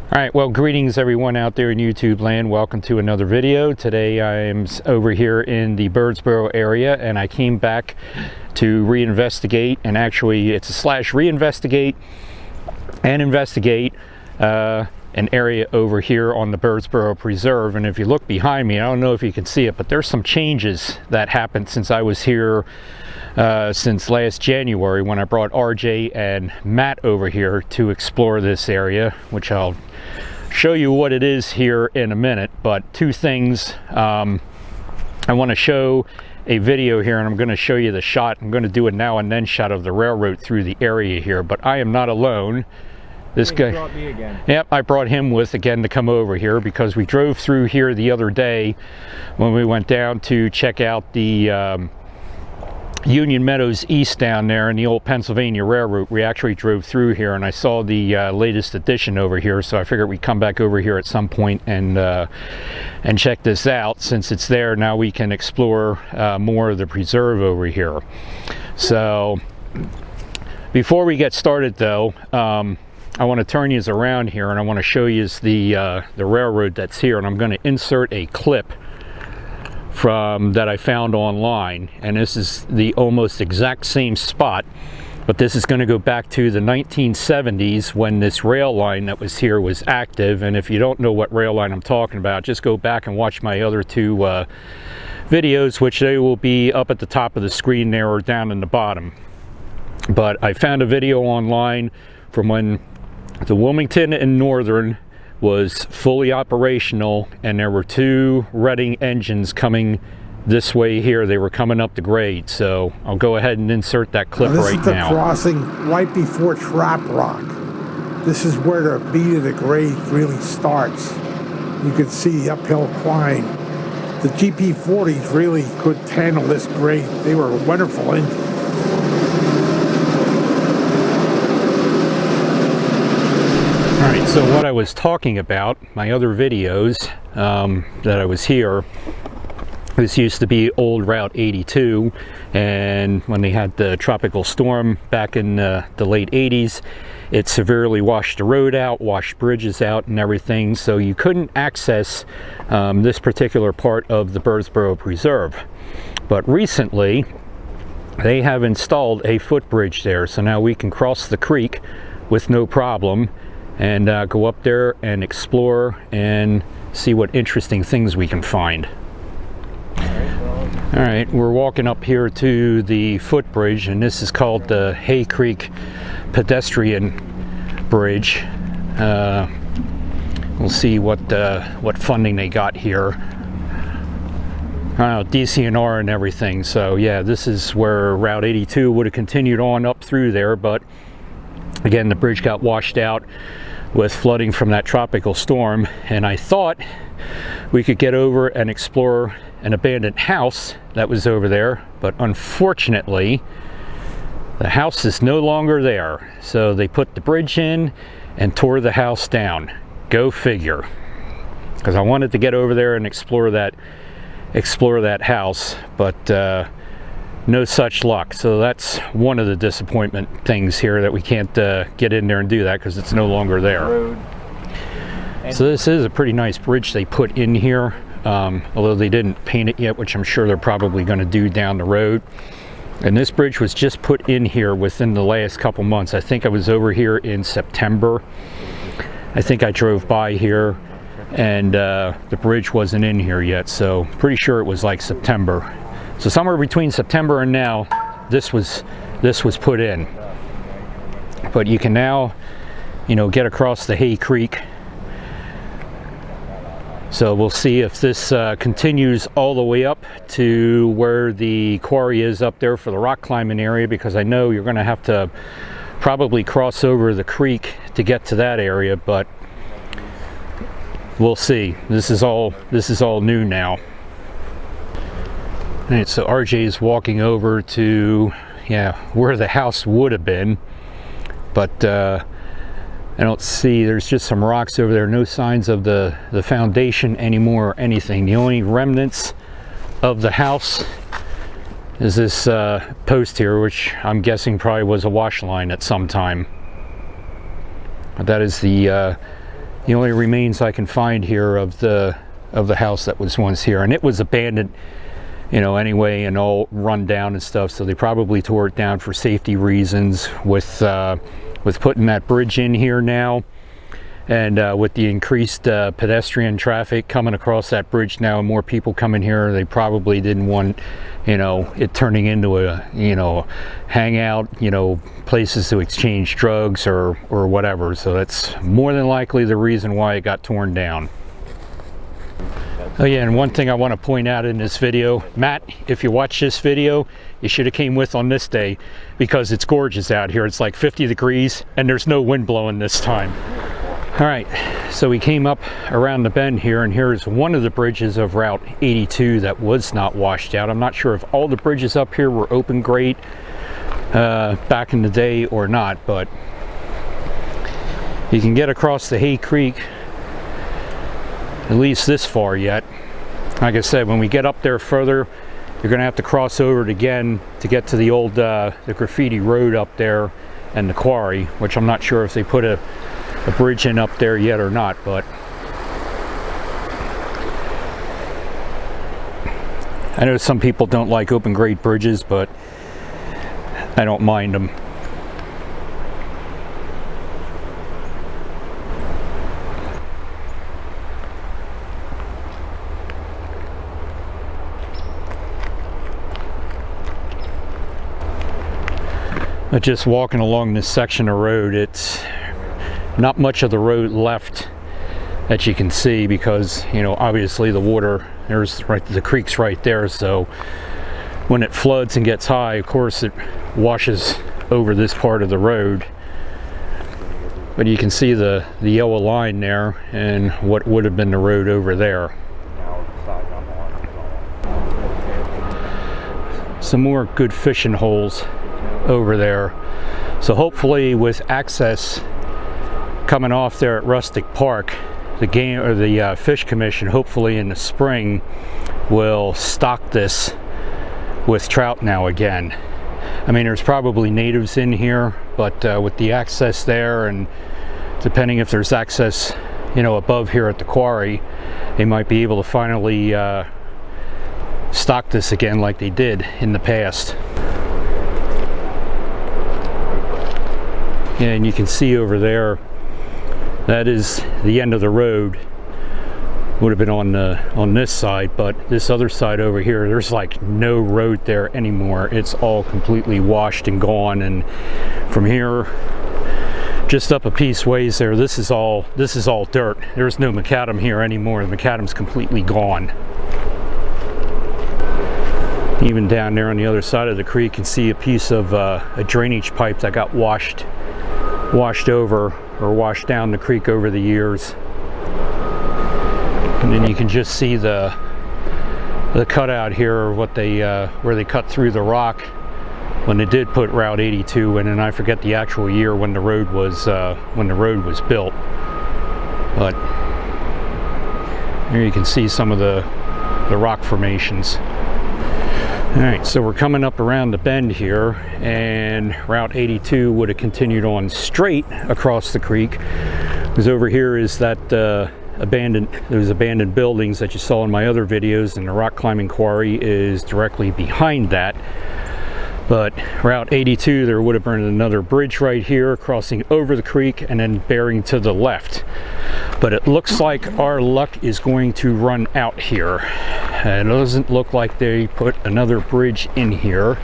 All right, well, greetings everyone out there in YouTube land. Welcome to another video. Today I am over here in the Birdsboro area, and I came back to reinvestigate, and actually it's a slash reinvestigate and investigate an area over here on the Birdsboro Preserve. And if you look behind me, I don't know if you can see it, but there's some changes that happened since I was here since last January when I brought RJ and Matt over here to explore this area, which I'll show you what it is here in a minute. But two things, I want to show a video here, and I'm going to show you the shot. I'm going to do a now and then shot of the railroad through the area here, but I am not alone. This guy brought me again. Yep, I brought him with again to come over here because we drove through here the other day when we went down to check out the Union Meadows East down there in the old Pennsylvania Railroad. We actually drove through here, and I saw the latest addition over here, so I figured we'd come back over here at some point and check this out. Since it's there, now we can explore more of the preserve over here. So before we get started though, I want to turn you around here, and I want to show you the railroad that's here, and I'm going to insert a clip from that I found online, and this is the almost exact same spot, but this is going to go back to the 1970s when this rail line that was here was active. And if you don't know what rail line I'm talking about, just go back and watch my other two videos, which they will be up at the top of the screen there or down in the bottom. But I found a video online from when the Wilmington and Northern was fully operational, and there were two Reading engines coming this way here. They were coming up the grade, so I'll go ahead and insert that clip right now. This is the crossing right before Trap Rock. This is where the beat of the grade really starts. You can see the uphill climb. The GP40s really could handle this grade. They were wonderful engines. Alright, so what I was talking about, my other videos that I was here, this used to be old Route 82, and when they had the tropical storm back in the late 80s, it severely washed the road out, washed bridges out and everything, so you couldn't access this particular part of the Birdsboro Preserve. But recently, they have installed a footbridge there, so now we can cross the creek with no problem and go up there and explore and see what interesting things we can find. All right, we're walking up here to the footbridge, and this is called the Hay Creek Pedestrian Bridge. We'll see what funding they got here. DCNR and everything. So yeah, this is where Route 82 would have continued on up through there, but again, the bridge got washed out with flooding from that tropical storm, and I thought we could get over and explore an abandoned house that was over there, but unfortunately the house is no longer there. So they put the bridge in and tore the house down. Go figure. Because I wanted to get over there and explore that house, but no such luck. So that's one of the disappointment things here, that we can't get in there and do that because it's no longer there. So this is a pretty nice bridge they put in here, although they didn't paint it yet, which I'm sure they're probably going to do down the road. And this bridge was just put in here within the last couple months. I think I was over here in September. I think I drove by here, and the bridge wasn't in here yet, so pretty sure it was like September. So somewhere between September and now, this was put in. But you can now, get across the Hay Creek. So we'll see if this continues all the way up to where the quarry is up there for the rock climbing area, because I know you're going to have to probably cross over the creek to get to that area, but we'll see. This is all new now. All right, so RJ is walking over to, where the house would have been, but I don't see, there's just some rocks over there, no signs of the foundation anymore or anything. The only remnants of the house is this post here, which I'm guessing probably was a wash line at some time. That is the the only remains I can find here of the house that was once here, and it was abandoned, you know, anyway, and all run down and stuff. So they probably tore it down for safety reasons. With putting that bridge in here now, and with the increased pedestrian traffic coming across that bridge now, and more people coming here, they probably didn't want, you know, it turning into a, you know, hangout, you know, places to exchange drugs or whatever. So that's more than likely the reason why it got torn down. Oh yeah, and one thing I want to point out in this video, Matt, if you watch this video, you should have came with on this day, because it's gorgeous out here. It's like 50 degrees and there's no wind blowing this time. All right, so we came up around the bend here, and here's one of the bridges of Route 82 that was not washed out. I'm not sure if all the bridges up here were open grade back in the day or not, but you can get across the Hay Creek at least this far yet. Like I said, when we get up there further, you're gonna have to cross over it again to get to the old the graffiti road up there and the quarry, which I'm not sure if they put a bridge in up there yet or not, but I know some people don't like open grade bridges, but I don't mind them. But just walking along this section of road, it's not much of the road left that you can see, because, you know, obviously the water, there's right, the creek's right there, so when it floods and gets high, of course it washes over this part of the road. But you can see the yellow line there and what would have been the road over there. Some more good fishing holes over there. So hopefully, with access coming off there at Rustic Park, the game or the Fish Commission, hopefully in the spring, will stock this with trout now again. I mean, there's probably natives in here, but with the access there, and depending if there's access, you know, above here at the quarry, they might be able to finally stock this again like they did in the past. Yeah, and you can see over there, that is the end of the road. Would have been on this side, but this other side over here, there's like no road there anymore. It's all completely washed and gone. And from here, just up a piece ways there, this is all dirt. There's no macadam here anymore. The macadam's completely gone. Even down there on the other side of the creek, you can see a piece of a drainage pipe that got washed over or washed down the creek over the years. And then you can just see the cutout here, what they where they cut through the rock when they did put Route 82 in, and I forget the actual year when the road was built. But here you can see some of the rock formations. All right, so we're coming up around the bend here, and Route 82 would have continued on straight across the creek, because over here is that those abandoned buildings that you saw in my other videos, and the rock climbing quarry is directly behind that. But Route 82, there would have been another bridge right here crossing over the creek and then bearing to the left. But it looks like our luck is going to run out here. It doesn't look like they put another bridge in here.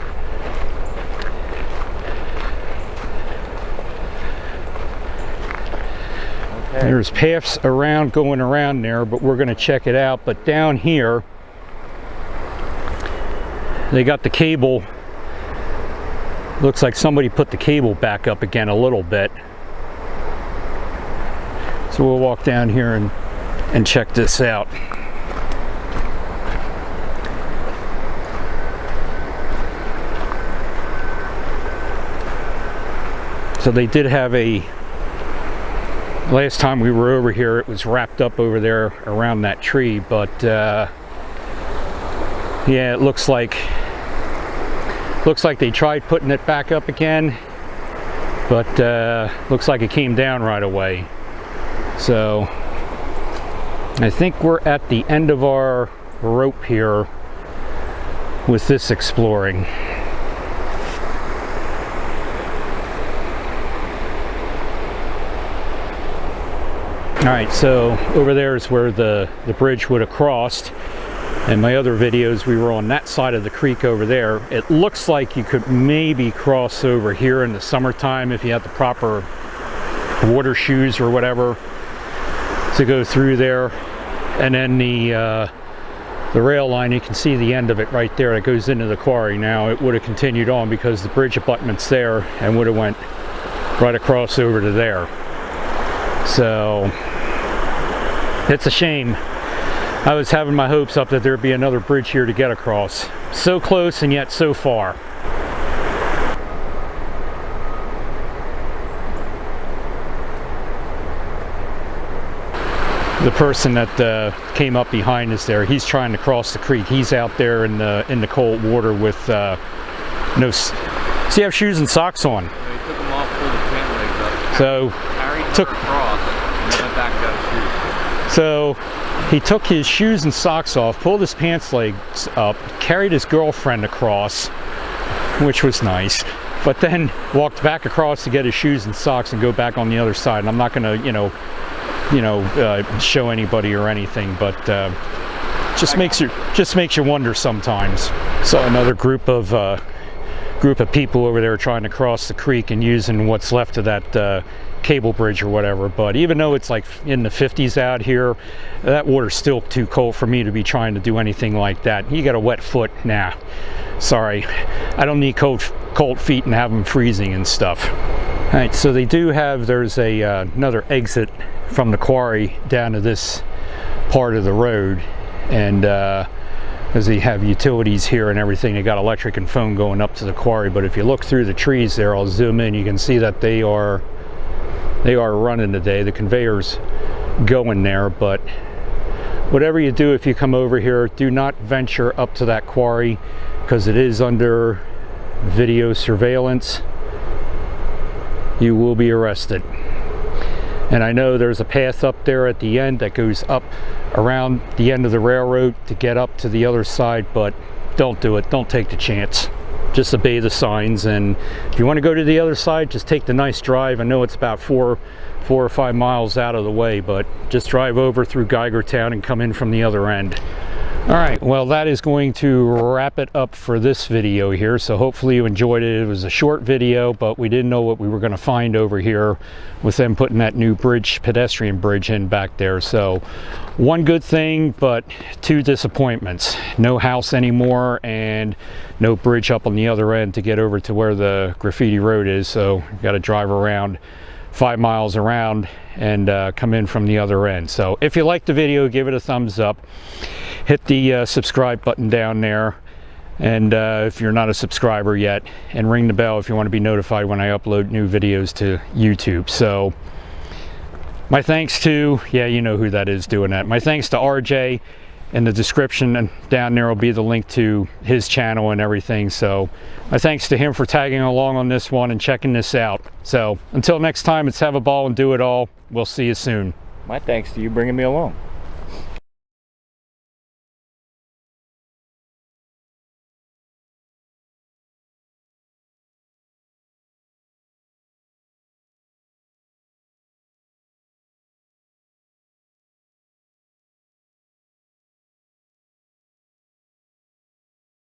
Okay. There's paths around going around there, but we're going to check it out. But down here, they got the cable. Looks like somebody put the cable back up again a little bit. So we'll walk down here and check this out. So they did have last time we were over here, it was wrapped up over there around that tree, but yeah, it looks like they tried putting it back up again, but looks like it came down right away. So I think we're at the end of our rope here with this exploring. All right, so over there is where the bridge would have crossed. In my other videos, we were on that side of the creek over there. It looks like you could maybe cross over here in the summertime if you had the proper water shoes or whatever to go through there. And then the rail line, you can see the end of it right there that goes into the quarry. Now it would have continued on because the bridge abutment's there and would have went right across over to there. So it's a shame. I was having my hopes up that there'd be another bridge here to get across. So close and yet so far. The person that came up behind us there, he's trying to cross the creek. He's out there in the cold water with no. So you have shoes and socks on. Yeah, he took them off, pulled his pant legs up. So Took across and then went back and got his shoes. So he took his shoes and socks off, pulled his pants legs up, carried his girlfriend across, which was nice, but then walked back across to get his shoes and socks and go back on the other side. And I'm not going to, show anybody or anything, but just makes you wonder sometimes. Saw another group of people over there trying to cross the creek and using what's left of that cable bridge or whatever. But even though it's like in the 50s out here, that water's still too cold for me to be trying to do anything like that. You got a wet foot, nah, sorry, I don't need cold feet and have them freezing and stuff. All right, so they do have, there's a another exit from the quarry down to this part of the road, and as they have utilities here and everything, they got electric and phone going up to the quarry. But if you look through the trees there, I'll zoom in, you can see that they are running today. The conveyor's going there. But whatever you do, if you come over here, do not venture up to that quarry because it is under video surveillance. You will be arrested. And I know there's a path up there at the end that goes up around the end of the railroad to get up to the other side, but don't do it. Don't take the chance. Just obey the signs, and if you want to go to the other side, just take the nice drive. I know it's about four or 5 miles out of the way, but just drive over through Geigertown and come in from the other end. All right, well, that is going to wrap it up for this video here. So hopefully you enjoyed it. It was a short video, but we didn't know what we were going to find over here with them putting that new bridge, pedestrian bridge in back there. So one good thing, but 2 disappointments. No house anymore and no bridge up on the other end to get over to where the graffiti road is. So you got to drive around 5 miles around and come in from the other end. So if you liked the video, give it a thumbs up. Hit the subscribe button down there, and if you're not a subscriber yet, and ring the bell if you want to be notified when I upload new videos to YouTube. So my thanks to, yeah, you know who that is doing that. My thanks to RJ. In the description and down there will be the link to his channel and everything. So my thanks to him for tagging along on this one and checking this out. So until next time, it's have a ball and do it all. We'll see you soon. My thanks to you bringing me along.